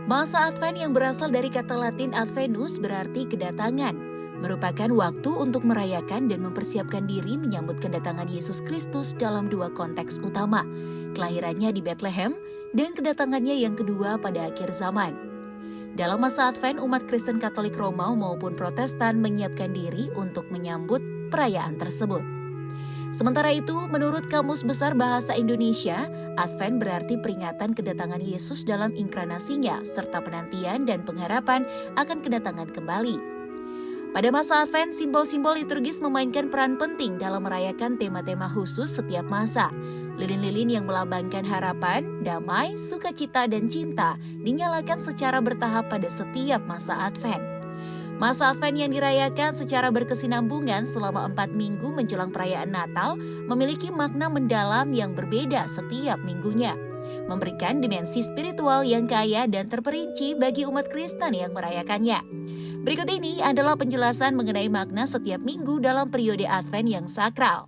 Masa Advent yang berasal dari kata Latin Adventus berarti kedatangan, merupakan waktu untuk merayakan dan mempersiapkan diri menyambut kedatangan Yesus Kristus dalam dua konteks utama, kelahirannya di Bethlehem dan kedatangannya yang kedua pada akhir zaman. Dalam masa Advent, umat Kristen Katolik Romawi maupun Protestan menyiapkan diri untuk menyambut perayaan tersebut. Sementara itu, menurut Kamus Besar Bahasa Indonesia, Advent berarti peringatan kedatangan Yesus dalam inkarnasinya, serta penantian dan pengharapan akan kedatangan kembali. Pada masa Advent, simbol-simbol liturgis memainkan peran penting dalam merayakan tema-tema khusus setiap masa. Lilin-lilin yang melambangkan harapan, damai, sukacita, dan cinta dinyalakan secara bertahap pada setiap masa Advent. Masa Advent yang dirayakan secara berkesinambungan selama 4 minggu menjelang perayaan Natal memiliki makna mendalam yang berbeda setiap minggunya, memberikan dimensi spiritual yang kaya dan terperinci bagi umat Kristen yang merayakannya. Berikut ini adalah penjelasan mengenai makna setiap minggu dalam periode Advent yang sakral.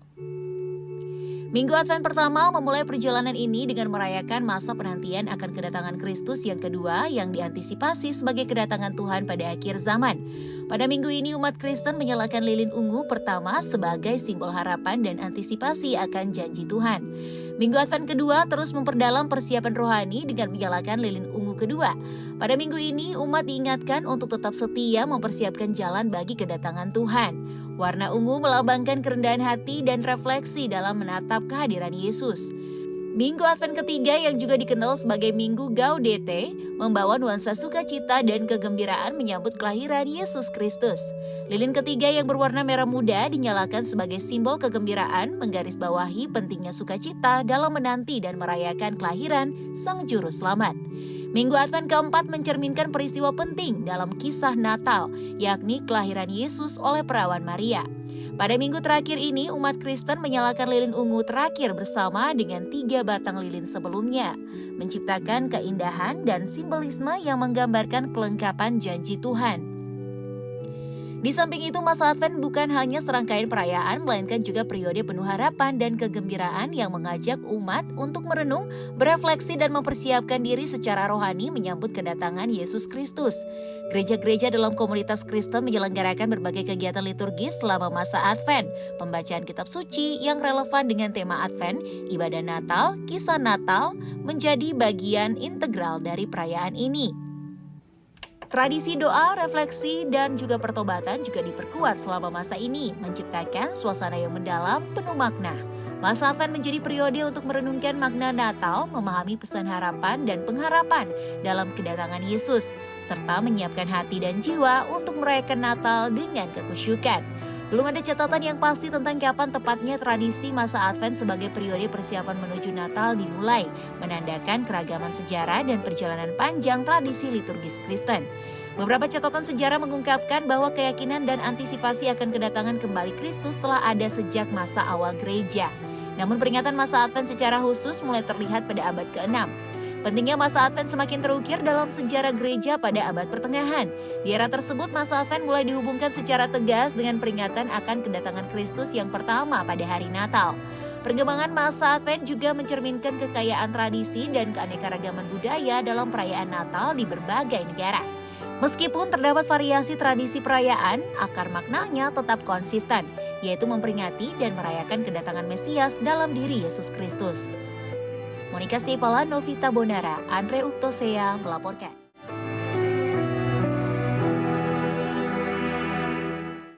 Minggu Advent pertama memulai perjalanan ini dengan merayakan masa penantian akan kedatangan Kristus yang kedua yang diantisipasi sebagai kedatangan Tuhan pada akhir zaman. Pada minggu ini umat Kristen menyalakan lilin ungu pertama sebagai simbol harapan dan antisipasi akan janji Tuhan. Minggu Advent kedua terus memperdalam persiapan rohani dengan menyalakan lilin ungu kedua. Pada minggu ini umat diingatkan untuk tetap setia mempersiapkan jalan bagi kedatangan Tuhan. Warna ungu melambangkan kerendahan hati dan refleksi dalam menatap kehadiran Yesus. Minggu Advent ketiga yang juga dikenal sebagai Minggu Gaudete membawa nuansa sukacita dan kegembiraan menyambut kelahiran Yesus Kristus. Lilin ketiga yang berwarna merah muda dinyalakan sebagai simbol kegembiraan, menggarisbawahi pentingnya sukacita dalam menanti dan merayakan kelahiran Sang Juru Selamat. Minggu Advent keempat mencerminkan peristiwa penting dalam kisah Natal, yakni kelahiran Yesus oleh perawan Maria. Pada minggu terakhir ini, umat Kristen menyalakan lilin ungu terakhir bersama dengan 3 batang lilin sebelumnya, menciptakan keindahan dan simbolisme yang menggambarkan kelengkapan janji Tuhan. Di samping itu, masa Advent bukan hanya serangkaian perayaan, melainkan juga periode penuh harapan dan kegembiraan yang mengajak umat untuk merenung, berefleksi, dan mempersiapkan diri secara rohani menyambut kedatangan Yesus Kristus. Gereja-gereja dalam komunitas Kristen menyelenggarakan berbagai kegiatan liturgis selama masa Advent, pembacaan kitab suci yang relevan dengan tema Advent, ibadah Natal, kisah Natal, menjadi bagian integral dari perayaan ini. Tradisi doa, refleksi, dan juga pertobatan juga diperkuat selama masa ini, menciptakan suasana yang mendalam, penuh makna. Masa Advent menjadi periode untuk merenungkan makna Natal, memahami pesan harapan dan pengharapan dalam kedatangan Yesus, serta menyiapkan hati dan jiwa untuk merayakan Natal dengan kekusyukan. Belum ada catatan yang pasti tentang kapan tepatnya tradisi masa Advent sebagai periode persiapan menuju Natal dimulai, menandakan keragaman sejarah dan perjalanan panjang tradisi liturgis Kristen. Beberapa catatan sejarah mengungkapkan bahwa keyakinan dan antisipasi akan kedatangan kembali Kristus telah ada sejak masa awal gereja. Namun peringatan masa Advent secara khusus mulai terlihat pada abad ke-6. Pentingnya masa Advent semakin terukir dalam sejarah gereja pada abad pertengahan. Di era tersebut, masa Advent mulai dihubungkan secara tegas dengan peringatan akan kedatangan Kristus yang pertama pada hari Natal. Perkembangan masa Advent juga mencerminkan kekayaan tradisi dan keanekaragaman budaya dalam perayaan Natal di berbagai negara. Meskipun terdapat variasi tradisi perayaan, akar maknanya tetap konsisten, yaitu memperingati dan merayakan kedatangan Mesias dalam diri Yesus Kristus. Monika Sipala, Novita Bonara, Andre Uktosea melaporkan.